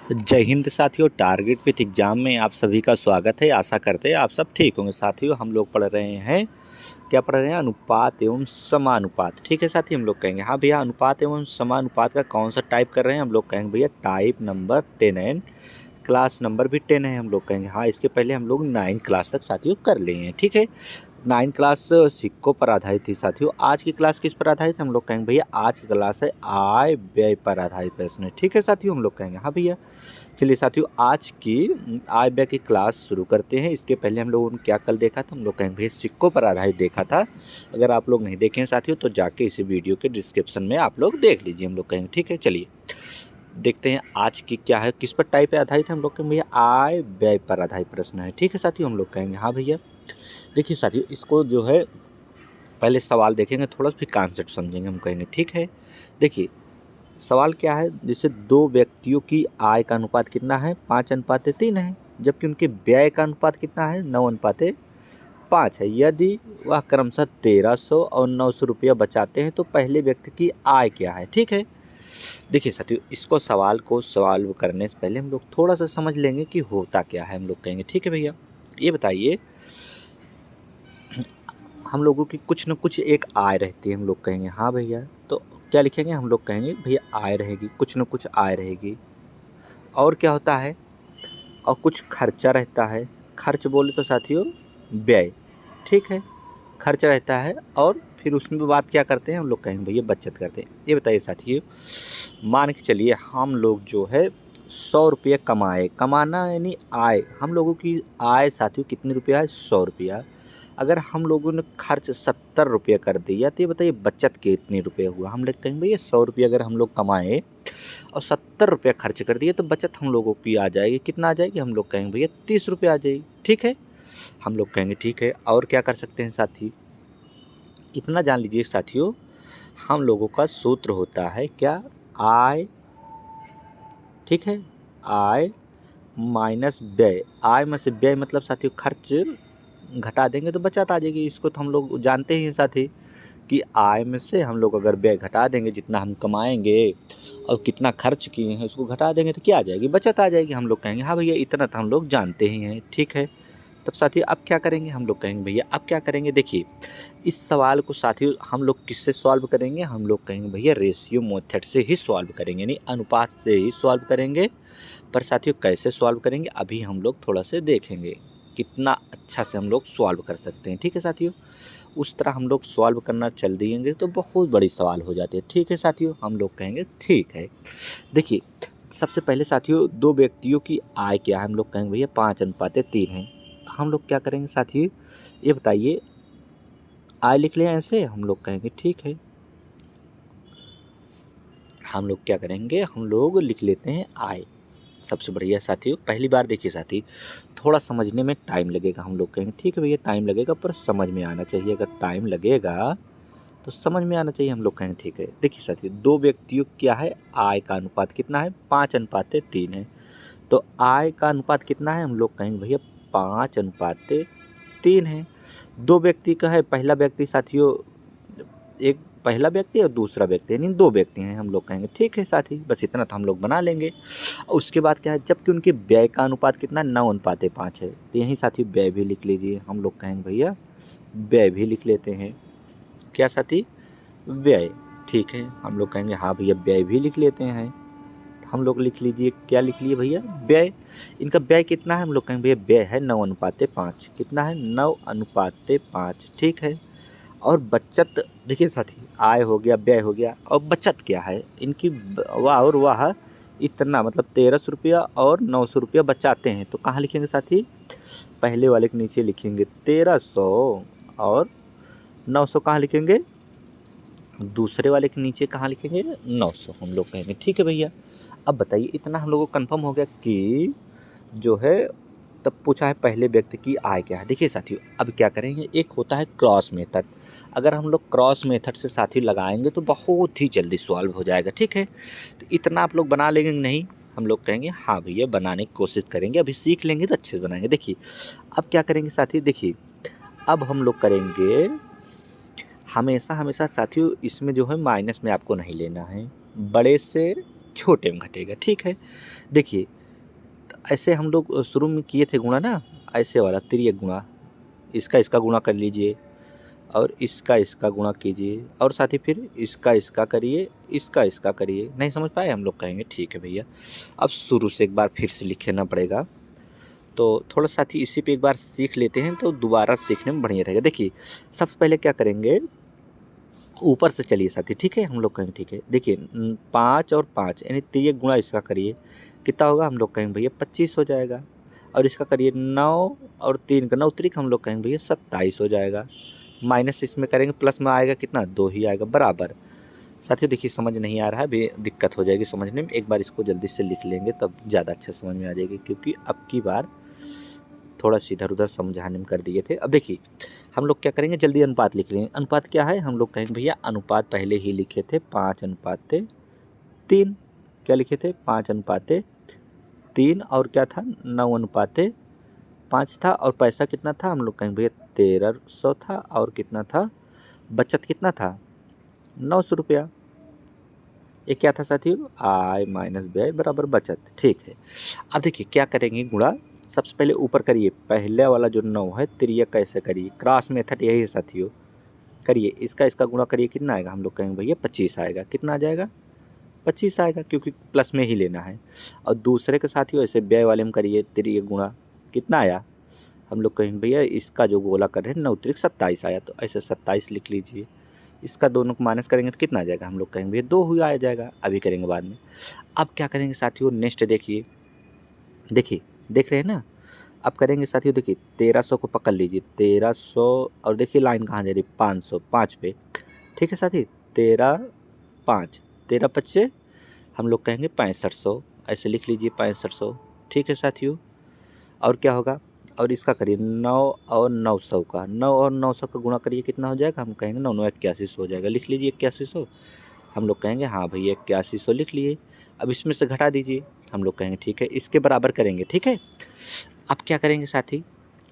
जय हिंद साथियों। Target with exam में आप सभी का स्वागत है। आशा करते हैं आप सब ठीक होंगे। साथियों हम लोग पढ़ रहे हैं, क्या पढ़ रहे हैं? अनुपात एवं समानुपात। ठीक है साथी, हम लोग कहेंगे हाँ भैया अनुपात एवं समानुपात का कौन सा टाइप कर रहे हैं? हम लोग कहेंगे भैया टाइप नंबर 10 है, क्लास नंबर भी 10 है। हम लोग कहेंगे हाँ, इसके पहले हम लोग 9 क्लास तक साथियों कर लिए हैं। ठीक है, 9 क्लास सिक्कों पर आधारित थी साथियों। आज की क्लास किस पर आधारित है? हम लोग कहेंगे भैया आज की क्लास है आय व्यय पर आधारित प्रश्न है। ठीक है साथियों, हम लोग कहेंगे हाँ भैया। चलिए साथियों, आज की आय व्यय की क्लास शुरू करते हैं। इसके पहले हम लोगों ने क्या कल देखा था? हम लोग कहेंगे भैया सिक्कों पर आधारित देखा था। अगर आप लोग नहीं देखे हैं साथियों तो जाके इसी वीडियो के डिस्क्रिप्शन में आप लोग देख लीजिए। हम लोग कहेंगे ठीक है। चलिए देखते हैं आज की क्या है, किस पर टाइप पे आधारित है। हम लोग कहेंगे भैया आय व्यय पर आधारित प्रश्न है। ठीक है साथियों, हम लोग कहेंगे हाँ भैया। देखिए साथियों, इसको जो है पहले सवाल देखेंगे, थोड़ा सा फिर कॉन्सेप्ट समझेंगे। हम कहेंगे ठीक है। देखिए सवाल क्या है, जैसे दो व्यक्तियों की आय का अनुपात कितना है? 5:3 है, जबकि उनके व्यय का अनुपात कितना है? 9:5 है। यदि वह क्रमशः 1300 और 900 रुपया बचाते हैं तो पहले व्यक्ति की आय क्या है? ठीक है। देखिए साथियों, इसको सवाल को सॉल्व करने से पहले हम लोग थोड़ा सा समझ लेंगे कि होता क्या है। हम लोग कहेंगे ठीक है भैया, ये बताइए, हम लोगों की कुछ न कुछ एक आय रहती है। हम लोग कहेंगे हाँ भैया, तो क्या लिखेंगे? हम लोग कहेंगे भैया आय रहेगी, कुछ न कुछ आय रहेगी। और क्या होता है? और कुछ खर्चा रहता है। खर्च बोले तो साथियों व्यय। ठीक है, खर्च रहता है और फिर उसमें भी बात क्या करते हैं? हम लोग कहेंगे भैया बचत करते हैं। ये बताइए साथियों, मान के चलिए हम लोग जो है 100 रुपये कमाए। कमाना यानी आय। हम लोगों की आय साथियों कितने रुपया है? 100 रुपया। अगर हम लोगों ने खर्च 70 रुपये कर दिया तो ये बताइए बचत कितने रुपये हुआ? हम लोग कहेंगे भैया 100 रुपये अगर हम लोग कमाए और 70 रुपये खर्च कर दिए तो बचत हम लोगों की आ जाएगी। कितना आ जाएगी? हम लोग कहेंगे भैया 30 रुपये आ जाएगी। ठीक है, हम लोग कहेंगे ठीक है। और क्या कर सकते हैं साथी? इतना जान लीजिए साथियों, हम लोगों का सूत्र होता है क्या? आय। ठीक है, आय माइनस व्यय। आय में से व्यय मतलब साथियों खर्च घटा देंगे तो बचत आ जाएगी। इसको तो हम लोग जानते ही हैं साथी कि आय में से हम लोग अगर व्यय घटा देंगे, जितना हम कमाएंगे और कितना खर्च किए हैं उसको घटा देंगे तो क्या आ जाएगी? बचत आ जाएगी। हम लोग कहेंगे हाँ भैया इतना तो हम लोग जानते ही हैं। ठीक है, तब साथियों अब क्या करेंगे? हम लोग कहेंगे भैया अब क्या करेंगे? देखिए इस सवाल को साथियों हम लोग किससे सॉल्व करेंगे? हम लोग कहेंगे भैया रेशियो मेथड से ही सॉल्व करेंगे, यानी अनुपात से ही सॉल्व करेंगे। पर साथियों कैसे सॉल्व करेंगे अभी हम लोग थोड़ा से देखेंगे, कितना अच्छा से हम लोग सॉल्व कर सकते हैं। ठीक है साथियों, उस तरह हम लोग सॉल्व करना चल दिएंगे तो बहुत बड़ी सवाल हो जाती है। ठीक है साथियों, हम लोग कहेंगे ठीक है। देखिए सबसे पहले साथियों दो व्यक्तियों की आय क्या है? हम लोग कहेंगे भैया 5:3 है। तो हम लोग क्या करेंगे साथियों, ये बताइए, आय लिख लें ऐसे? हम लोग कहेंगे ठीक है। हम लोग क्या करेंगे? हम लोग लिख लेते हैं आय। सबसे बढ़िया साथियों, पहली बार देखिए साथी थोड़ा समझने में टाइम लगेगा। हम लोग कहेंगे ठीक है भैया टाइम लगेगा पर समझ में आना चाहिए। अगर टाइम लगेगा तो समझ में आना चाहिए। हम लोग कहेंगे ठीक है। देखिए साथियों दो व्यक्तियों क्या है? आय का अनुपात कितना है? 5:3 है। तो आय का अनुपात कितना है? हम लोग कहेंगे भैया 5:3 है। दो व्यक्ति का है, पहला व्यक्ति साथियों, एक पहला व्यक्ति और दूसरा व्यक्ति, यानी दो व्यक्ति हैं। हम लोग कहेंगे ठीक है साथी, बस इतना तो हम लोग बना लेंगे। और उसके बाद क्या है? जबकि उनके व्यय का अनुपात कितना? 9:5 है। तो यहीं साथी व्यय भी लिख लीजिए। हम लोग कहेंगे भैया व्यय भी लिख लेते हैं। क्या साथी? व्यय। ठीक है, हम लोग कहेंगे हाँ भैया व्यय भी लिख लेते हैं। हम लोग लिख लीजिए, क्या लिख लिए भैया? व्यय। इनका व्यय कितना है? हम लोग कहेंगे भैया व्यय है 9:5। कितना है? 9:5। ठीक है। और बचत देखिए साथी, आय हो गया, व्यय हो गया, और बचत क्या है इनकी? वाह और वाह, इतना मतलब 1300 रुपया और 900 रुपया बचाते हैं। तो कहाँ लिखेंगे साथी? पहले वाले के नीचे लिखेंगे 1300 और 900 कहाँ लिखेंगे? दूसरे वाले के नीचे कहाँ लिखेंगे? 900। हम लोग कहेंगे ठीक है भैया। अब बताइए इतना हम लोगों को कंफर्म हो गया कि जो है, तब पूछा है पहले व्यक्ति की आय क्या है। देखिए साथियों अब क्या करेंगे, एक होता है क्रॉस मेथड। अगर हम लोग क्रॉस मेथड से साथी लगाएंगे तो बहुत ही जल्दी सॉल्व हो जाएगा। ठीक है, तो इतना आप लोग बना लेंगे नहीं? हम लोग कहेंगे हाँ भैया बनाने की कोशिश करेंगे, अभी सीख लेंगे तो अच्छे से बनाएंगे। देखिए अब क्या करेंगे साथी, देखिए अब हम लोग करेंगे, हमेशा हमेशा साथियों इसमें जो है माइनस में आपको नहीं लेना है। बड़े से छोटे में घटेगा। ठीक है, देखिए ऐसे हम लोग शुरू में किए थे गुणा ना, ऐसे वाला तिर्यक गुणा, इसका गुणा कर लीजिए और इसका गुणा कीजिए और साथ ही फिर इसका करिए, इसका करिए। नहीं समझ पाए हम लोग कहेंगे ठीक है भैया, अब शुरू से एक बार फिर से लिखना पड़ेगा। तो थोड़ा साथी इसी पे एक बार सीख लेते हैं तो दोबारा सीखने में बढ़िया रहेगा। देखिए सबसे पहले क्या करेंगे, ऊपर से चलिए साथी, ठीक है, हम लोग कहेंगे ठीक है। देखिए 5 और 5 यानी तिर्यक गुणा इसका करिए, कितना होगा, हम लोग कहेंगे भैया 25 हो जाएगा। और इसका करिए 9 और 3 का 9 त्रिक, हम लोग कहेंगे भैया 27 हो जाएगा। माइनस इसमें करेंगे, प्लस में आएगा कितना, 2 ही आएगा, बराबर। साथियों देखिए समझ नहीं आ रहा है, भी दिक्कत हो जाएगी समझने में, एक बार इसको जल्दी से लिख लेंगे तब ज़्यादा अच्छा समझ में आ जाएगी, क्योंकि अब की बार थोड़ा सा इधर उधर समझाने में कर दिए थे। अब देखिए हम लोग क्या करेंगे, जल्दी अनुपात लिख लेंगे। अनुपात क्या है, हम लोग कहेंगे भैया अनुपात पहले ही लिखे थे 5:3। क्या लिखे थे, 5:3, और क्या था 9:5 था। और पैसा कितना था, हम लोग कहेंगे भैया 1300 था। और कितना था, बचत कितना था, 900 रुपया। ये क्या था साथियों, आय माइनस व्यय बराबर बचत। ठीक है, अब देखिए क्या करेंगे गुणा, सबसे पहले ऊपर करिए, पहले वाला जो 9 है तिर्यक कैसे करिए, क्रॉस मेथड यही है साथियों, करिए इसका गुणा करिए, कितना आएगा, हम लोग कहेंगे भैया 25 आएगा। कितना आ जाएगा, 25 आएगा, क्योंकि प्लस में ही लेना है। और दूसरे के साथियों ऐसे व्यय वाले में करिए तिर्यक गुणा, कितना आया, हम लोग कहेंगे भैया इसका जो गोला कर रहे हैं 9 त्रिक 27 आया, तो ऐसे 27 लिख लीजिए। इसका दोनों को माइनस करेंगे तो कितना आ जाएगा, हम लोग कहेंगे भैया 2 ही आ जाएगा, अभी करेंगे बाद में। अब क्या करेंगे साथियों, नेक्स्ट देखिए, देख रहे हैं ना, अब करेंगे साथियों, देखिए 1300 को पकड़ लीजिए, 1300, और देखिए लाइन कहाँ जा रही, 500, 5 पे। ठीक है साथी, 13 5 हम लोग कहेंगे 6500, ऐसे लिख लीजिए 6500। ठीक है साथियों, और क्या होगा, और इसका करिए 9 और 900 का, 9 और 900 का गुणा करिए, कितना हो जाएगा, हम कहेंगे 9 9 8100 हो जाएगा। लिख लीजिए 8100, हम लोग कहेंगे हाँ भैया 8100 लिख लिए। अब इसमें से घटा दीजिए, हम लोग कहेंगे ठीक है, इसके बराबर करेंगे। ठीक है, अब क्या करेंगे साथी,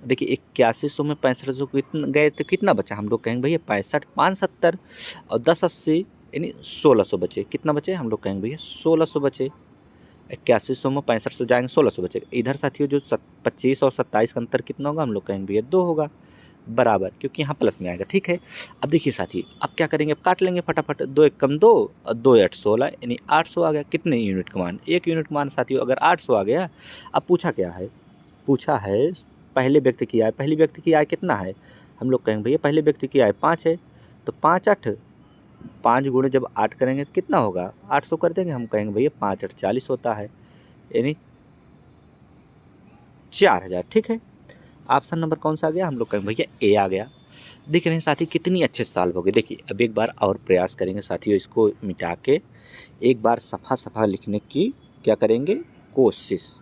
देखिए 8100 में 6500 कितना गए तो कितना बचा, हम लोग कहेंगे भैया 65 5 70 और 10 80 यानी 1600 बचे। कितना बचे, हम लोग कहेंगे भैया 1600 बचे। 8100 में 6500 जाएंगे 1600 बचेगा। इधर साथियों जो 25 और 27 का अंतर कितना होगा, हम लोग कहेंगे भैया 2 होगा, बराबर, क्योंकि यहाँ प्लस में आएगा। ठीक है, अब देखिए साथी, अब क्या करेंगे, अब काट लेंगे फटाफट, 2 1 कम 2 और 2 8 16 यानी 800 आ गया। कितने यूनिट का मान, 1 यूनिट मान साथियों, अगर 800 आ गया। अब पूछा क्या है, पूछा है पहले व्यक्ति की आय, पहले व्यक्ति की आय कितना है, हम लोग कहेंगे भैया पहले व्यक्ति की आय 5 है, तो 5 8 5 गुणे जब 8 करेंगे तो कितना होगा, 800 कर देंगे, हम कहेंगे भैया 5 8 40 होता है, यानी 4000। ठीक है, ऑप्शन नंबर कौन सा आ गया, हम लोग कहेंगे भैया ए आ गया। देख रहे हैं साथी कितनी अच्छे सॉल्व हो गए। देखिए अब एक बार और प्रयास करेंगे साथियों, इसको मिटा के एक बार सफ़ा लिखने की क्या करेंगे, कोशिश।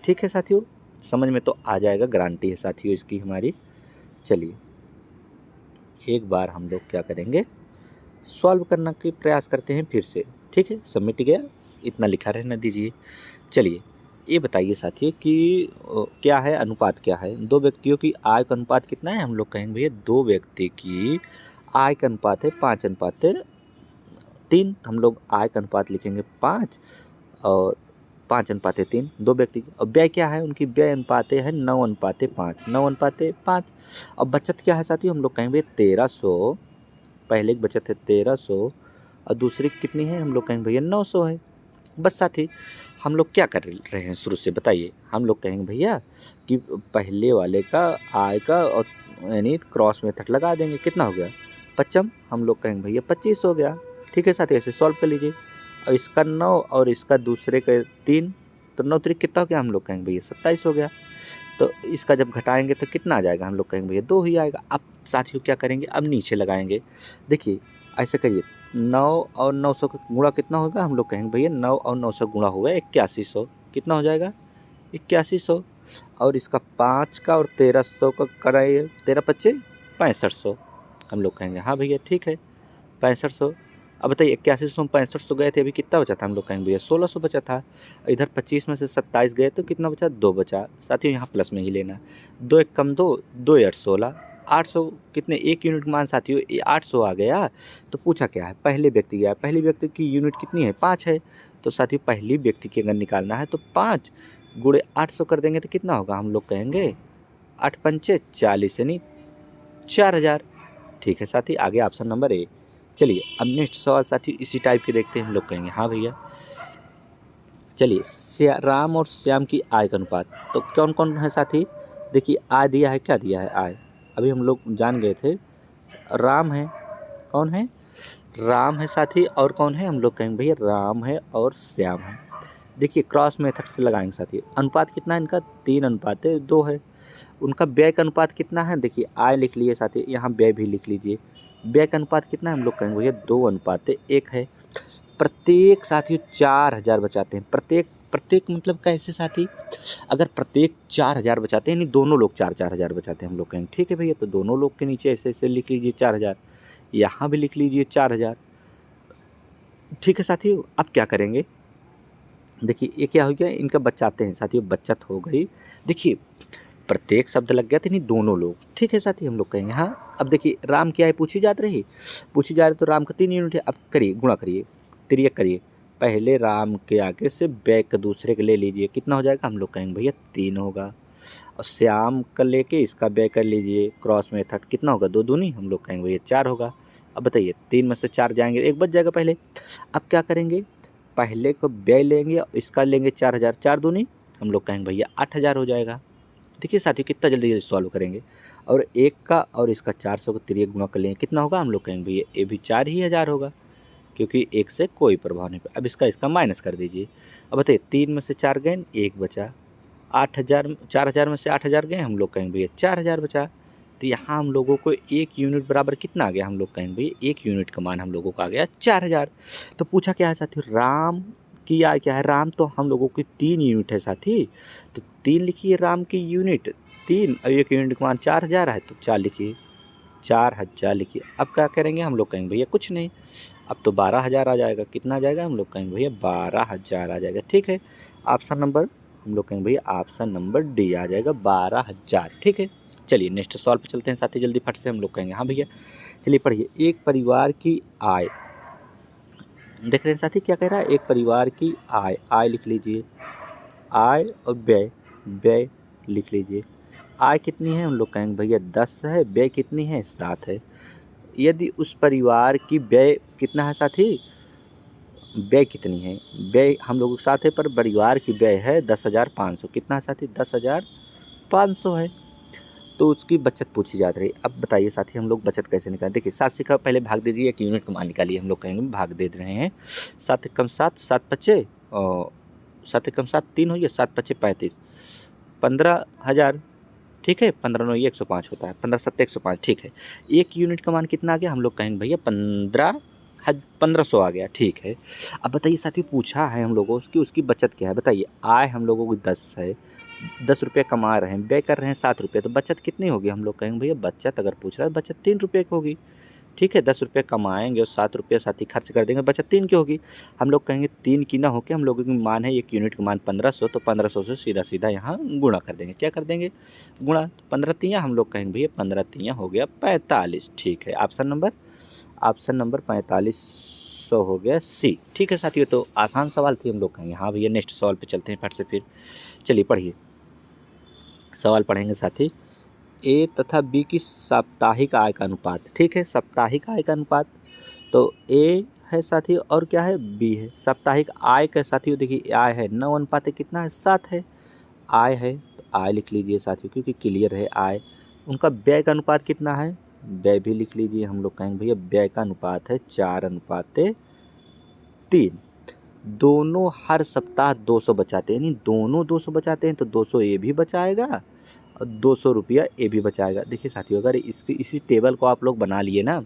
ठीक है साथियों, समझ में तो आ जाएगा, गारंटी है साथियों इसकी हमारी। चलिए एक बार हम लोग क्या करेंगे, सॉल्व करने के प्रयास करते हैं फिर से। ठीक है, सब मिट गया, इतना लिखा रहने दीजिए। चलिए ये बताइए साथियों कि क्या है अनुपात, क्या है, दो व्यक्तियों की आय का अनुपात कितना है, हम लोग कहेंगे भैया 2 व्यक्ति की आय का अनुपात है 5:3। हम लोग आय का अनुपात लिखेंगे 5 और 5:3 2 व्यक्ति की। और व्यय क्या है, उनकी व्यय अनुपात है 9:5, 9:5। और बचत क्या है साथियों, हम लोग कहेंगे 1300, पहले की बचत है 1300 और दूसरी कितनी है, हम लोग कहेंगे भैया 900 है। बस साथी हम लोग क्या कर रहे हैं शुरू से बताइए, हम लोग कहेंगे भैया कि पहले वाले का आय का और यानी क्रॉस मेथड लगा देंगे, कितना हो गया 55, हम लोग कहेंगे भैया 25 हो गया। ठीक है साथी, ऐसे सॉल्व कर लीजिए। और इसका 9 और इसका दूसरे का 3, तो 9 त्रिक कितना हो गया, हम लोग कहेंगे भैया 27 हो गया। तो इसका जब घटाएंगे तो कितना आ जाएगा, हम लोग कहेंगे भैया 2 ही आएगा। अब साथियों क्या करेंगे, अब नीचे लगाएंगे। देखिए ऐसे करिए, 9 और 900 का गुणा कितना होगा, हम लोग कहेंगे भैया 9 और 900 गुणा होगा 8100, कितना हो जाएगा 8100। और इसका 5 का और 1300 का कराइए, 13 25 6500, हम लोग कहेंगे हाँ भैया ठीक है 6500। अब बताइए 8100 में 6500 गए थे, अभी कितना बचा था, हम लोग कहेंगे भैया 1600 बचा था। इधर 25 में से 27 गए तो कितना बचा, 2 बचा। साथियों यहाँ प्लस में ही लेना, 2 1 कम 2 2 8 16, 800 कितने एक यूनिट मान साथियों 800 आ गया। तो पूछा क्या है, पहले व्यक्ति गया, पहले व्यक्ति की यूनिट कितनी है 5 है। तो साथियों पहली व्यक्ति की अगर निकालना है तो 5 गुणे 800 कर देंगे तो कितना होगा, हम लोग कहेंगे 8 पंचे 40 यानी 4000। ठीक है साथी, आगे ऑप्शन नंबर ए। चलिए अब नेक्स्ट सवाल साथी इसी टाइप के देखते हैं। हम लोग कहेंगे हाँ भैया। चलिए राम और श्याम की आय का अनुपात, तो कौन कौन है साथी। देखिए आय दिया है, क्या दिया है आय, अभी हम लोग जान गए थे। राम है, कौन है, राम है साथी, और कौन है, हम लोग कहेंगे भैया राम है और श्याम है। देखिए क्रॉस मेथड से लगाएंगे साथी। अनुपात कितना है इनका, 3:2 है। उनका व्यय का अनुपात कितना है, देखिए आय लिख लिए साथी, यहाँ व्यय भी लिख लीजिए। व्यय का अनुपात कितना है, हम लोग कहेंगे भैया 2:1 है। प्रत्येक साथी 4000 बचाते हैं, प्रत्येक मतलब कैसे साथी, अगर प्रत्येक 4000 बचाते हैं यानी दोनों लोग 4-4 हज़ार बचाते हैं, हम लोग कहेंगे ठीक है भैया। तो दोनों लोग के नीचे ऐसे ऐसे लिख लीजिए 4000, यहाँ भी लिख लीजिए 4000। ठीक है साथियों, अब क्या करेंगे, देखिए ये क्या हो गया, इनका बचाते हैं साथियों, बचत हो गई। देखिए प्रत्येक शब्द लग गया था नहीं दोनों लोग, ठीक है साथी, हम लोग कहेंगे हाँ। अब देखिए राम की आय पूछी जाती रही, तो राम का 3 यूनिट है। अब करिए गुणा करिए, तिर्यक करिए, पहले राम के आगे से व्यय का दूसरे के ले लीजिए, कितना हो जाएगा, हम लोग कहेंगे भैया 3 होगा। और श्याम का लेके इसका व्यय कर लीजिए, क्रॉस मेथड कितना होगा, 2 दूनी, हम लोग कहेंगे भैया 4 होगा। अब बताइए 3 में से 4 जाएंगे, 1 बच जाएगा पहले। अब क्या करेंगे, पहले को व्यय लेंगे और इसका लेंगे 4000, 4 दूनी, हम लोग कहेंगे भैया 8000 हो जाएगा। देखिए साथियों कितना जल्दी सॉल्व करेंगे, और एक का और इसका 400 को तिर्यक गुणा कर लेंगे, कितना होगा, हम लोग कहेंगे भैया ये भी 4000 होगा, क्योंकि एक से कोई प्रभाव नहीं पड़ा। अब इसका माइनस कर दीजिए। अब बताइए 3 में से 4 गए, 1 बचा, 8000, 4000 में से 8000 गए, हम लोग कहेंगे भैया 4000 बचा। तो यहाँ हम लोगों को 1 यूनिट बराबर कितना आ गया, हम लोग कहेंगे भैया 1 यूनिट का मान हम लोगों को आ गया 4000। तो पूछा क्या है साथी, राम की आय क्या है, राम तो हम लोगों की 3 यूनिट है साथी, तो 3 लिखिए राम की यूनिट 3, और 1 यूनिट का मान 4000 है, तो 4 लिखिए, 4000 लिखिए। अब क्या करेंगे, हम लोग कहेंगे भैया कुछ नहीं, अब तो 12000 आ जाएगा, कितना आ जाएगा, हम लोग कहेंगे भैया 12000 आ जाएगा। ठीक है, ऑप्शन नंबर, हम लोग कहेंगे भैया ऑप्शन नंबर डी आ जाएगा 12000। ठीक है, चलिए नेक्स्ट सवाल पे चलते हैं साथी, जल्दी फट से, हम लोग कहेंगे हाँ भैया। चलिए पढ़िए, एक परिवार की आय, देख रहे हैं साथी क्या कह रहा है, एक परिवार की आय, आय लिख लीजिए, आय और व्यय, व्यय लिख लीजिए। आय कितनी है, हम लोग कहेंगे भैया 10 है, व्यय कितनी है 7 है। यदि उस परिवार की व्यय कितना है साथी, व्यय कितनी है, व्यय हम लोगों के साथ है, पर परिवार की व्यय है 10,500, कितना है साथी 10,500 है। तो उसकी बचत पूछी जाती रही। अब बताइए साथी हम लोग बचत कैसे निकालें, देखिए 7 से का पहले भाग दीजिए, 1 यूनिट का मान निकालिए, हम लोग कहेंगे भाग दे रहे हैं, 7 एकम 7, 7 पच्चे और 7 एकम 7 3 हो गया, 7 पच्चे 35, 15,000। ठीक है, 15 9 105 होता है, 15 7 105। ठीक है, 1 यूनिट का मान कितना आ गया, हम लोग कहेंगे भैया 1500 आ गया। ठीक है, अब बताइए साथी पूछा है हम लोगों की उसकी बचत क्या है, बताइए आय हम लोगों को 10 है, 10 रुपये कमा रहे हैं, व्यय कर रहे हैं 7 रुपये, तो बचत कितनी होगी, हम लोग कहेंगे भैया बचत अगर पूछ रहा है बचत 3 रुपये की होगी। ठीक है, 10 रुपये कमाएंगे और 7 रुपये साथी खर्च कर देंगे, बचत 3 की होगी। हम लोग कहेंगे 3 की ना होकर हम लोगों की मान है 1 यूनिट का मान 1500, तो 1500 से सीधा सीधा यहाँ गुणा कर देंगे, क्या कर देंगे गुणा, 15 तियाँ, हम लोग कहेंगे भैया 15 तियाँ हो गया 45। ठीक है, ऑप्शन नंबर 4500 हो गया सी। ठीक है साथियों, तो आसान सवाल थी, हम लोग कहेंगे हाँ भैया। नेक्स्ट सवाल पे चलते हैं फट से फिर, चलिए पढ़िए, सवाल पढ़ेंगे साथी, ए तथा बी की साप्ताहिक आय का अनुपात। ठीक है, साप्ताहिक आय का अनुपात, तो ए है साथी और क्या है, बी है। साप्ताहिक आय का साथियों देखिए आय है 9 कितना है 7 है, आय है तो आय लिख लीजिए साथियों, क्योंकि क्लियर है आय। उनका व्यय का अनुपात कितना है, व्यय भी लिख लीजिए, हम लोग कहेंगे भैया व्यय का अनुपात है 4:3। दोनों हर सप्ताह 200 बचाते हैं, यानी दोनों 200 बचाते हैं, तो 200 ए भी बचाएगा और 200 रुपया ए भी बचाएगा। देखिए साथियों अगर इसी टेबल को आप लोग बना लिए ना,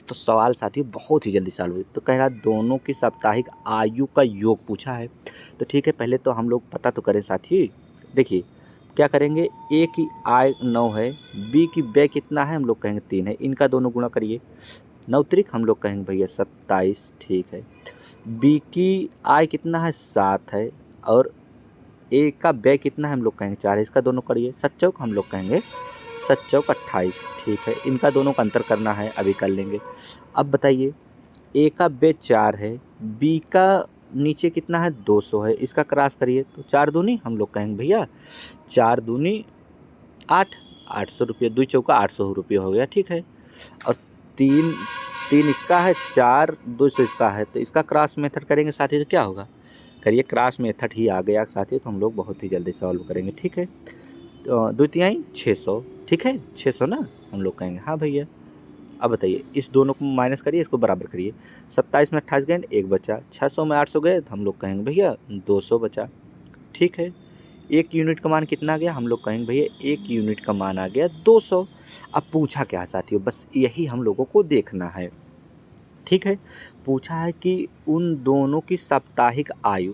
तो सवाल साथियों बहुत ही जल्दी सॉल्व हुई। तो कह रहा दोनों की साप्ताहिक आयु का योग पूछा है, तो ठीक है पहले तो हम लोग पता तो करें साथी। देखिए क्या करेंगे, ए की आय 9 है, बी की व्यय कितना है, हम लोग कहेंगे 3 है, इनका दोनों गुणा करिए, 9 त्रिक हम लोग कहेंगे भैया 27। ठीक है, बी की आय कितना है 7 है, और ए का व्यय कितना है, हम लोग कहेंगे 4 है, इसका दोनों करिए, 7 चौक हम लोग कहेंगे 7 चौक 28, ठीक है। इनका दोनों का अंतर करना है, अभी कर लेंगे। अब बताइए, ए का व्यय 4 है, बी का नीचे कितना है 200 है, इसका क्रॉस करिए तो 4 दूनी हम लोग कहेंगे भैया 4 दूनी 8, 800 रुपये, 2 चौका 800 रुपये हो गया, ठीक है। और 3 3 इसका है, 4 200 इसका है, तो इसका क्रॉस मेथड करेंगे साथी तो क्या होगा, करिए। क्रॉस मेथड ही आ गया साथी, तो हम लोग बहुत ही जल्दी सॉल्व करेंगे, ठीक है। तो 2 तिहाई 600, ठीक है, 600 ना हम लोग कहेंगे हाँ भैया। अब बताइए, इस दोनों को माइनस करिए, इसको बराबर करिए। 27 में 28 गए, 1 बचा। 600 में 800 गए तो हम लोग कहेंगे भैया 200 बचा, ठीक है। 1 यूनिट का मान कितना आ गया, हम लोग कहेंगे भैया 1 यूनिट का मान आ गया 200। अब पूछा क्या साथियों, बस यही हम लोगों को देखना है, ठीक है। पूछा है कि उन दोनों की साप्ताहिक आयु,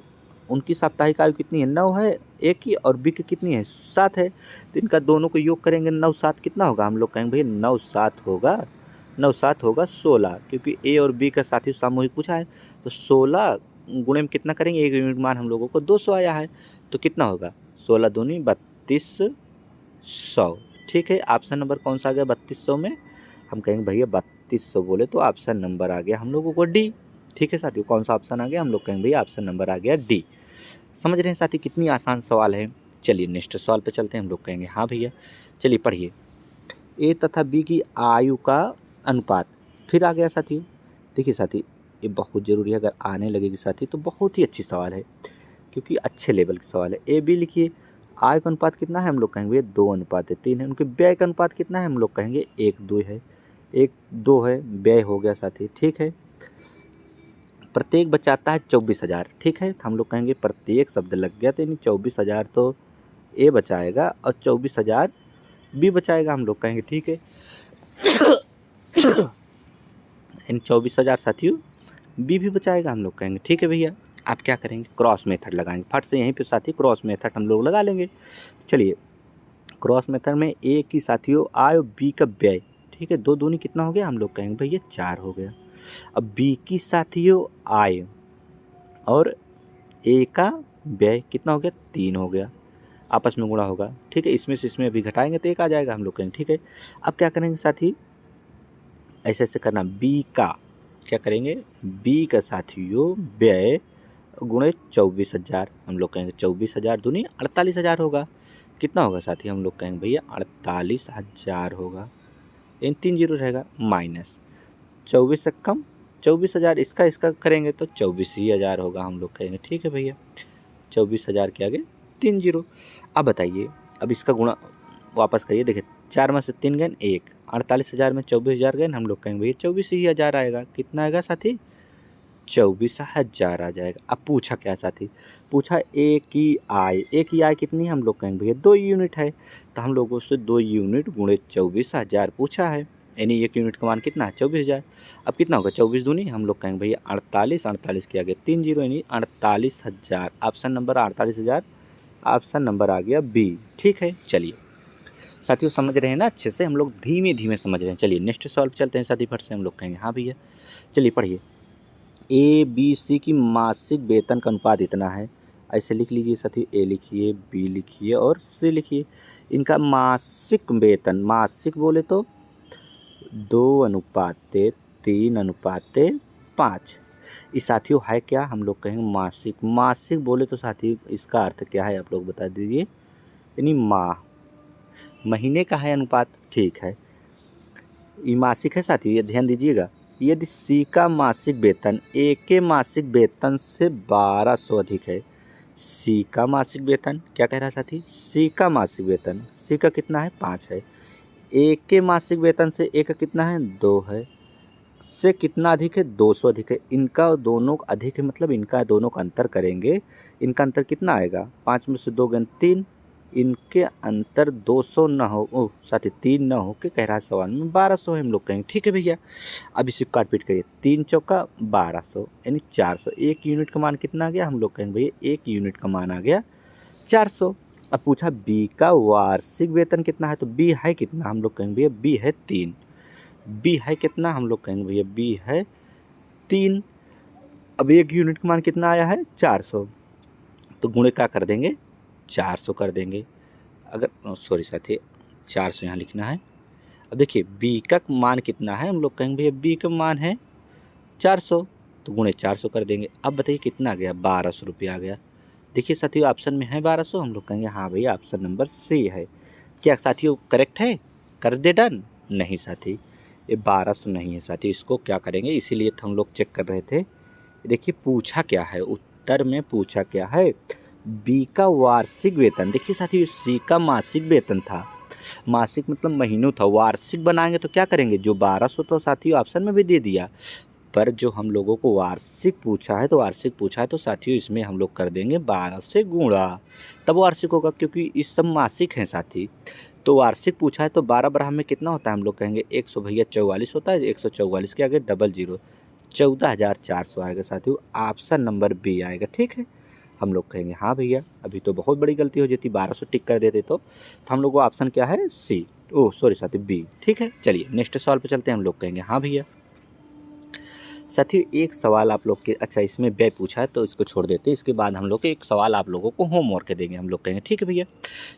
उनकी साप्ताहिक आयु कितनी है, 9 है ए की, और बी की कितनी है 7 है। तो इनका दोनों को योग करेंगे 9 7 कितना होगा, हम लोग कहेंगे भैया 9 7 होगा, 9 7 होगा 16, क्योंकि ए और बी का साथी सामूहिक पूछा है। तो 16 गुणे में कितना करेंगे, 1 यूनिट मान हम लोगों को 200 आया है, तो कितना होगा 16 दूनी 3200, ठीक है। ऑप्शन नंबर कौन सा आ गया 3200 में, हम कहेंगे भैया 3200 बोले तो ऑप्शन नंबर आ गया हम लोगों को डी, ठीक है साथियों। कौन सा ऑप्शन आ गया, हम लोग कहेंगे भैया ऑप्शन नंबर आ गया डी। समझ रहे हैं साथी, कितनी आसान सवाल है। चलिए नेक्स्ट सवाल पे चलते हैं, हम लोग कहेंगे हाँ भैया। चलिए पढ़िए, ए तथा बी की आयु का अनुपात, फिर आ गया साथियों। देखिए साथी, ये बहुत ज़रूरी है, अगर आने लगेगी साथी तो बहुत ही अच्छी सवाल है, क्योंकि अच्छे लेवल की सवाल है। ए बी लिखिए, आय का अनुपात कितना है, हम लोग कहेंगे 2:3 है। उनके व्यय का अनुपात कितना है, हम लोग कहेंगे 1:2 है, 1:2 है, व्यय हो गया साथी, ठीक है। प्रत्येक बचाता है 24,000, ठीक है। तो हम लोग कहेंगे प्रत्येक शब्द लग गया, तो यानी 24,000 तो ए बचाएगा और 24,000 बी बचाएगा, हम लोग कहेंगे, ठीक है। इन 24,000 साथियों बी भी बचाएगा, हम लोग कहेंगे, ठीक है भैया। आप क्या करेंगे, क्रॉस मेथड लगाएंगे फट से, यहीं पे साथी क्रॉस मेथड हम लोग लगा लेंगे। चलिए, क्रॉस मेथड में ए की साथियों आय और बी का व्यय, ठीक है, 2 दूनी कितना हो गया, हम लोग कहेंगे भैया 4 हो गया। अब बी की साथियों आय और ए का व्यय कितना हो गया, 3 हो गया, आपस में गुणा होगा, ठीक है। इसमें से इसमें अभी घटाएंगे तो 1 आ जाएगा, हम लोग कहेंगे, ठीक है। अब क्या करेंगे साथी, ऐसे ऐसे करना, बी का क्या करेंगे, बी का साथियों व्यय गुणे 24,000, हम लोग कहेंगे 24,000 दूनी 48,000 होगा, कितना होगा साथी, हम लोग कहेंगे भैया 48,000 होगा, इन 3 जीरो रहेगा, माइनस 24 से कम 24,000, इसका करेंगे तो 24,000 होगा, हम लोग कहेंगे, ठीक है भैया। 24,000 के आगे 3 जीरो। अब बताइए, अब इसका गुणा वापस करिए, देखिए 4 में से 3 गए 1, 48,000 में 24,000 गए, हम लोग कहेंगे भैया 24,000 आएगा, कितना आएगा साथी, 24,000 आ जाएगा। अब पूछा क्या साथी, पूछा ए की आय, ए की आय कितनी है, हम लोग कहेंगे भैया 2 यूनिट है, तो हम लोगों से 2 यूनिट गुणे 24,000 पूछा है, यानी 1 यूनिट का मान कितना है 24,000। अब कितना होगा 24 दूनी, हम लोग कहेंगे भैया 48, 48 के आगे 3 जीरो, यानी 48,000, ऑप्शन नंबर 48,000, ऑप्शन नंबर आ गया बी, ठीक है। चलिए साथियों, समझ रहे हैं ना अच्छे से, हम लोग धीमे धीमे समझ रहे हैं। चलिए नेक्स्ट सॉल्व चलते हैं साथी, फट से हम लोग कहेंगे हाँ भैया। चलिए पढ़िए, ए बी सी की मासिक वेतन का अनुपात इतना है, ऐसे लिख लीजिए साथी, ए लिखिए, बी लिखिए और सी लिखिए। इनका मासिक वेतन, मासिक बोले तो 2:3:5, इस साथियों है क्या, हम लोग कहेंगे मासिक। मासिक बोले तो साथी इसका अर्थ क्या है, आप लोग बता दीजिए, यानी माह, महीने का है अनुपात, ठीक है। ये मासिक है साथी, ये ध्यान दीजिएगा। यदि सी का मासिक वेतन ए के मासिक वेतन से 1200 अधिक है, सी का मासिक वेतन क्या कह रहा है साथी, सी का मासिक वेतन, सी का कितना है 5 है, ए के मासिक वेतन से ए का कितना है 2 है, से कितना अधिक है 200 अधिक है, इनका दोनों अधिक है, मतलब इनका दोनों का अंतर करेंगे, इनका अंतर कितना आएगा, 5 में से 2 गए 3, इनके अंतर 200 ना हो साथी 3 ना हो के कह रहा है सवाल में 1200 है, हम लोग कहेंगे, ठीक है भैया। अब इसे काट पीट करिए, 3 चौका 1200 यानी 400, 1 यूनिट का मान कितना आ गया, हम लोग कहेंगे भैया 1 यूनिट का मान आ गया 400। अब पूछा बी का वार्षिक वेतन कितना है, तो बी है कितना, हम लोग कहेंगे भैया बी है 3, बी है कितना, हम लोग कहेंगे भैया बी है 3। अब 1 यूनिट का मान कितना आया है 400, तो गुणे क्या कर देंगे 400 कर देंगे, अगर सॉरी साथी 400 यहाँ लिखना है। अब देखिए बी का मान कितना है, हम लोग कहेंगे भैया बी का मान है 400, तो गुणे 400 कर देंगे। अब बताइए कितना आ गया, 1200 रुपया आ गया। देखिए साथियों ऑप्शन में है 1200, हम लोग कहेंगे हाँ भैया ऑप्शन नंबर सी है। क्या साथियों करेक्ट है, कर दे डन? नहीं साथी, ये 1200 नहीं है साथी। इसको क्या करेंगे, इसीलिए तो हम लोग चेक कर रहे थे। देखिए पूछा क्या है, उत्तर में पूछा क्या है, बी का वार्षिक वेतन। देखिए साथियों सी का मासिक वेतन था, मासिक मतलब महीनों था, वार्षिक बनाएंगे तो क्या करेंगे, जो 1200 तो साथियों ऑप्शन में भी दे दिया, पर जो हम लोगों को वार्षिक पूछा है, तो वार्षिक पूछा है तो साथियों इसमें हम लोग कर देंगे 12 से गुणा, तब वार्षिक होगा, क्योंकि इस सब मासिक हैं साथी। तो वार्षिक पूछा है तो 12 बराह में कितना होता है, हम लोग कहेंगे 100 भैया 44 होता है, 144 के आगे डबल जीरो, 14,400 आएगा साथियों। ऑप्शन नंबर बी आएगा, ठीक है। हम लोग कहेंगे हाँ भैया, अभी तो बहुत बड़ी गलती हो जाती, 1200 टिक कर देते तो हम लोग को ऑप्शन क्या है, सी, ओह सॉरी साथी बी, ठीक है। चलिए नेक्स्ट सवाल पे चलते हैं, हम लोग कहेंगे हाँ भैया। साथियों एक सवाल आप लोग के, अच्छा इसमें व्यय पूछा है तो इसको छोड़ देते हैं, इसके बाद हम लोग एक सवाल आप लोगों को होमवर्क देंगे, हम लोग कहेंगे ठीक है भैया।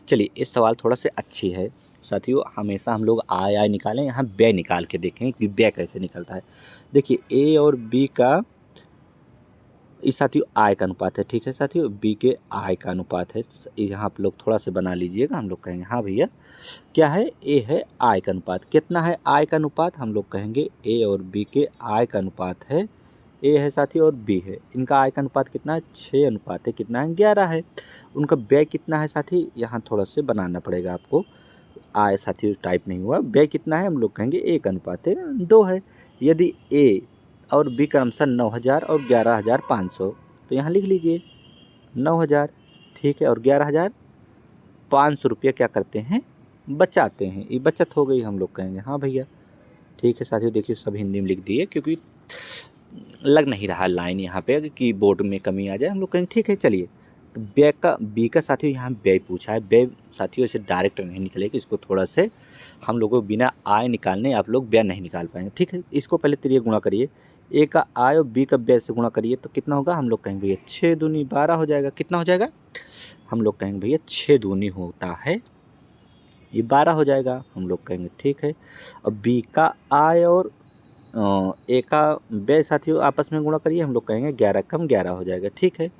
चलिए इस सवाल थोड़ा सा अच्छी है साथियों, हमेशा हम लोग आय निकालें, यहाँ व्यय निकाल के देखें कि व्यय कैसे निकलता है। देखिए ए और बी का इस साथियों आय का अनुपात है, ठीक है साथियों, बी के आय का अनुपात है, यहाँ आप लोग थोड़ा सा बना लीजिएगा, हम लोग कहेंगे हाँ भैया क्या है, ए है आय का अनुपात। कितना है आय का अनुपात, हम लोग कहेंगे ए और बी के आय का अनुपात है, ए है साथी और बी है, इनका आय का अनुपात कितना है, 6 अनुपात है, कितना है 11 है। उनका व्यय कितना है साथी, यहाँ थोड़ा से बनाना पड़ेगा आपको, आय साथी टाइप नहीं हुआ, व्यय कितना है, हम लोग कहेंगे 1 अनुपात है 2 है। यदि ए और बी क्रमशः 9,000 और 11,500, तो यहाँ लिख लीजिए 9,000, ठीक है, और 11,500 रुपया क्या करते हैं, बचाते हैं, ये बचत हो गई, हम लोग कहेंगे हाँ भैया, ठीक है साथियों। देखिए सब हिंदी में लिख दिए, क्योंकि लग नहीं रहा लाइन यहाँ पे कि बोर्ड में कमी आ जाए, हम लोग कहेंगे ठीक है। चलिए तो व्यय का, बी का साथियों यहाँ व्यय पूछा है, व्यय साथियों इसे डायरेक्ट नहीं निकलेगा, इसको थोड़ा से हम लोगों को बिना आय निकालने आप लोग व्यय नहीं निकाल पाएंगे, ठीक है। इसको पहले तिरिया गुणा करिए, ए का आय और बी का व्यय से गुणा करिए तो कितना होगा, हम लोग कहेंगे भैया 6 दूनी 12 हो जाएगा, कितना हो जाएगा, हम लोग कहेंगे भैया 6 दूनी होता है, ये 12 हो जाएगा, हम लोग कहेंगे ठीक है। और बी का आय और ए का व्यय साथियों आपस में गुणा करिए, हम लोग कहेंगे 11 कम 11 हो जाएगा, ठीक है।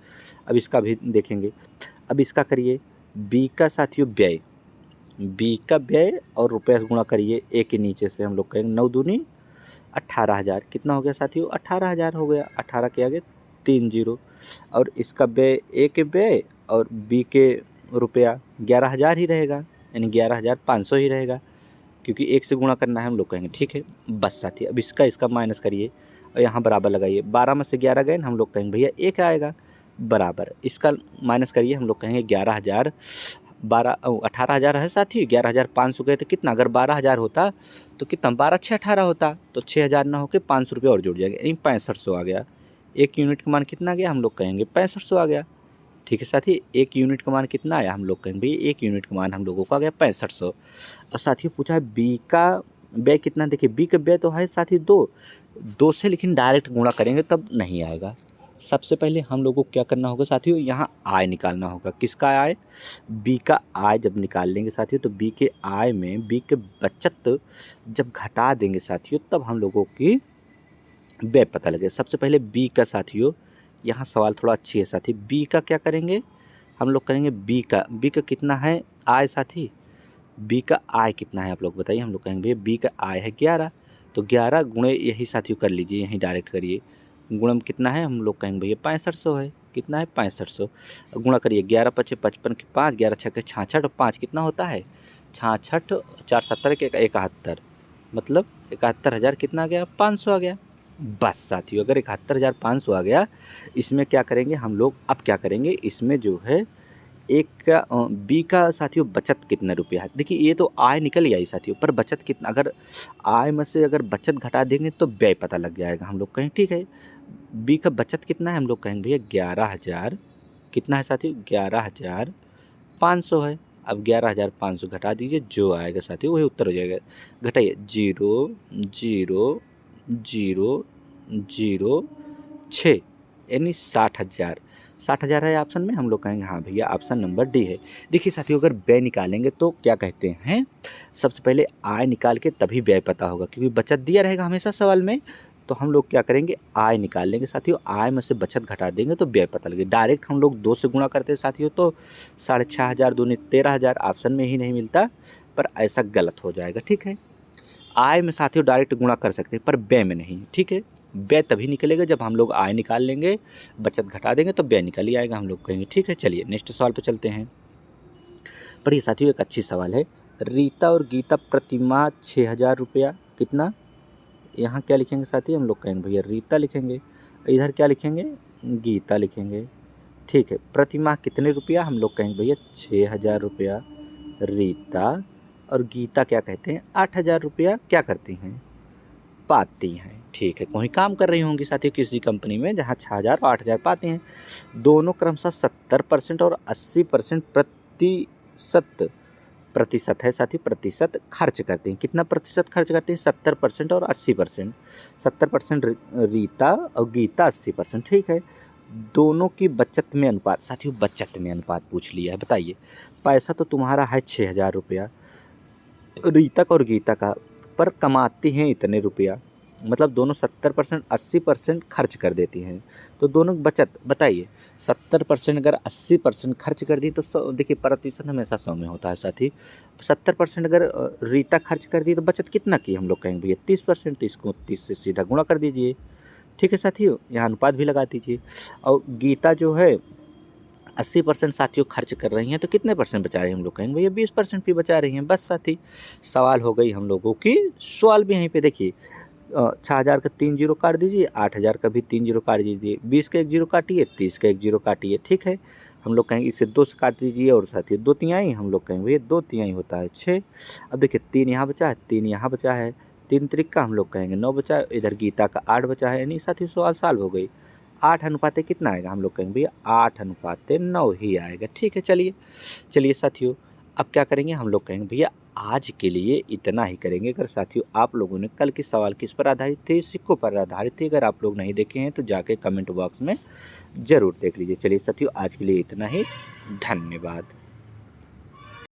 अब इसका भी देखेंगे, अब इसका करिए बी का साथियों व्यय, बी का व्यय और रुपये से गुणा करिए, ए के नीचे से हम लोग कहेंगे 9 दूनी 18,000, कितना हो गया साथियों 18,000 हो गया, 18 के आगे 3 जीरो, और इसका व्यय ए के व्यय और बी के रुपया 11,000 ही रहेगा, यानी 11,500 ही रहेगा, क्योंकि 1 से गुणा करना है, हम लोग कहेंगे ठीक है। बस साथी अब इसका माइनस करिए और यहाँ बराबर लगाइए, 12 में से 11 गए, हम लोग कहेंगे भैया 1 आएगा, बराबर इसका माइनस करिए, हम लोग कहेंगे 11,000, 18,000 है साथी, 11,500 गए तो कितना, अगर 12,000 होता तो कितना, 12 6 18 होता, तो 6,000 ना होकर 500 रुपये और जुड़ जाएगा, यानी 6500 आ गया। 1 यूनिट का मान कितना आ गया, हम लोग कहेंगे 6500 आ गया, ठीक है साथी। 1 यूनिट का मान कितना आया, हम लोग कहेंगे भैया 1 यूनिट का मान हम लोगों को आ गया 6500। और साथियों पूछा है बी का व्यय कितना, देखिए बी का व्यय तो है साथी 2 से, लेकिन डायरेक्ट गुणा करेंगे तब नहीं आएगा। सबसे पहले हम लोगों को क्या करना होगा साथियों, यहाँ आय निकालना होगा, किसका आय, बी का आय जब निकाल लेंगे साथियों, तो बी के आय में बी के बचत जब घटा देंगे साथियों, तब हम लोगों की व्यय पता लगे। सबसे पहले बी का साथियों, यहाँ सवाल थोड़ा अच्छी है साथी, बी का क्या करेंगे, हम लोग करेंगे बी का कितना है आय साथी, बी का आय कितना है आप लोग बताइए, हम लोग कहेंगे भैया बी का आय है 11, तो 11 गुणे यही साथियों कर लीजिए, यहीं डायरेक्ट करिए, गुणम कितना है, हम लोग कहेंगे भैया 6500 है, कितना है 6500, गुणा करिए 11 पचे 55 के 5, 11 छक्के 66 और 5 कितना होता है 66, 4 70 के 71, मतलब 71,000 कितना आ गया 500 आ गया। बस साथियों अगर 71,500 आ गया, इसमें क्या करेंगे हम लोग, अब क्या करेंगे इसमें जो है एक का बी का साथियों बचत कितना रुपया है, देखिए ये तो आय निकल गया ही साथियों, पर बचत कितना, अगर आय में से अगर बचत घटा देंगे तो व्यय पता लग जाएगा, हम लोग कहें ठीक है। बी का बचत कितना है, हम लोग कहेंगे भैया 11,000, कितना है साथियों 11,500 है। अब 11,500 घटा दीजिए, जो आएगा साथियों वही उत्तर हो जाएगा, घटाइए 0 0 0 0 6, यानी 60,000, 60,000 है ऑप्शन में, हम लोग कहेंगे हाँ भैया ऑप्शन नंबर डी है। देखिए साथियों, अगर व्यय निकालेंगे तो क्या कहते हैं, सबसे पहले आय निकाल के तभी व्यय पता होगा, क्योंकि बचत दिया रहेगा हमेशा सवाल में। तो हम लोग क्या करेंगे, आय निकाल लेंगे साथियों, आय में से बचत घटा देंगे तो व्यय पता लगेगा। डायरेक्ट हम लोग 2 से गुणा करते हैं साथियों, तो 6,500 दूनी 13,000 ऑप्शन में ही नहीं मिलता, पर ऐसा गलत हो जाएगा। ठीक है, आय में साथियों डायरेक्ट गुणा कर सकते हैं पर व्यय में नहीं। ठीक है, व्यय तभी निकलेगा जब हम लोग आय निकाल लेंगे, बचत घटा देंगे तो व्यय निकल ही आएगा, हम लोग कहेंगे। ठीक है, चलिए नेक्स्ट सवाल पे चलते हैं। पर ये साथियों एक अच्छी सवाल है। रीता और गीता प्रतिमाह 6,000 रुपया, कितना, यहाँ क्या लिखेंगे साथियों, हम लोग कहेंगे भैया रीता लिखेंगे, इधर क्या लिखेंगे, गीता लिखेंगे। ठीक है, प्रतिमाह कितने रुपया, हम लोग कहेंगे भैया 6,000 रुपया रीता, और गीता क्या कहते हैं 8,000 रुपया क्या करती हैं, पाती हैं। ठीक है, कोई काम कर रही होंगी साथियों किसी कंपनी में जहाँ 6,000 और 8,000 पाते हैं। दोनों क्रमशः 70% और 80% प्रतिशत है साथियों, प्रतिशत खर्च करते हैं। कितना प्रतिशत खर्च करते हैं, 70% और 80%। 70% रीता और गीता 80%। ठीक है, दोनों की बचत में अनुपात, साथियों बचत में अनुपात पूछ लिया है। बताइए, पैसा तो तुम्हारा है 6,000 रुपया रीता का और गीता का, पर कमाती हैं इतने रुपया, मतलब दोनों 70% 80% खर्च कर देती हैं। तो दोनों बचत बताइए, 70% अगर 80% खर्च कर दी तो देखिए प्रतिशत हमेशा 100 में होता है साथी। 70% अगर रीता खर्च कर दी तो बचत कितना की, हम लोग कहेंगे भैया 30%। इसको 30 से सीधा गुणा कर दीजिए। ठीक है साथियों, यहाँ अनुपात भी लगा दीजिए। और गीता जो है 80% साथियों खर्च कर रही हैं, तो कितने परसेंट बचा रही हैं, हम लोग कहेंगे भैया 20% भी बचा रही हैं। बस साथी, सवाल हो गई हम लोगों की। सवाल भी यहीं पे देखिए, 6,000 का 3 जीरो काट दीजिए, 8,000 का भी 3 जीरो काट दीजिए, 20 का 1 जीरो काटिए, 30 का 1 जीरो काटिए। ठीक है, हम लोग कहेंगे इसे 2 से काट दीजिए, और साथियों 2 तिहाई, हम लोग कहेंगे भैया 2 तिहाई होता है 6। अब देखिए 3 यहाँ बचा है, 3 यहाँ बचा है, 3 त्रिक का हम लोग कहेंगे 9 बचा है, इधर गीता का 8 बचा है, यानी साथियों सवाल साल हो गई। 8 अनुपाते कितना आएगा, हम लोग कहेंगे भैया 8 अनुपाते 9 ही आएगा। ठीक है, चलिए साथियों, अब क्या करेंगे, हम लोग कहेंगे भैया आज के लिए इतना ही करेंगे। अगर साथियों आप लोगों ने कल की सवाल किस पर आधारित थे, सिक्कों पर आधारित थे, अगर आप लोग नहीं देखे हैं तो जाके कमेंट बॉक्स में ज़रूर देख लीजिए। चलिए साथियों, आज के लिए इतना ही, धन्यवाद।